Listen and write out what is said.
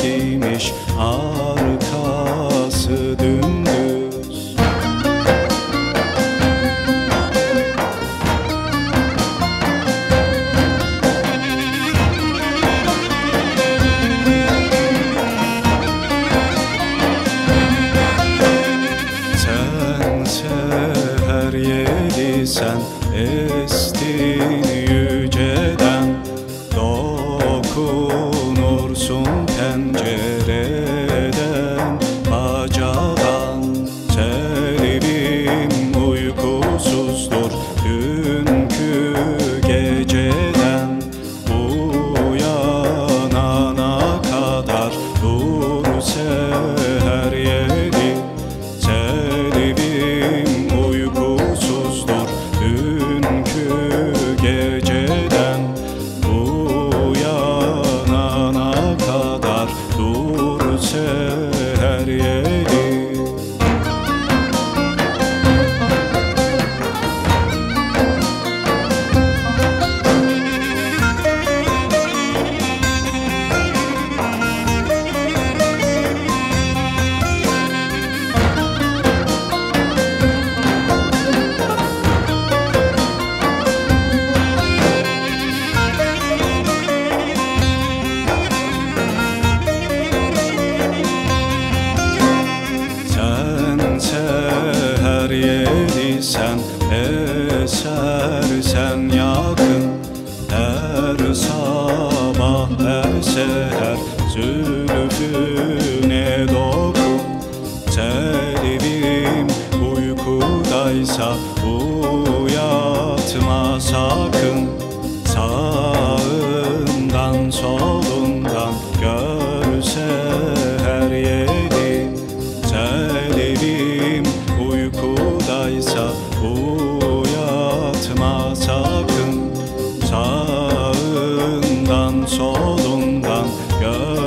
giymiş, arkası dümdüz. Sen seher yeli, sen estin yüceden, dokunursun pencereden, bacadan. Selivim uykusuzdur dünkü geceden, uyanana kadar dur seher yeli. Selivim uykusuzdur dünkü geceden, uyanana kadar dur seher yeli. Seher yeli, sen esersen yakın, her sabah her seher zülfüne dokun. Selivim uykudaysa uyatma sakın, sağından solundan gör seher yeli. Selivim uykudaysa uyatma sakın, sağından solundan gör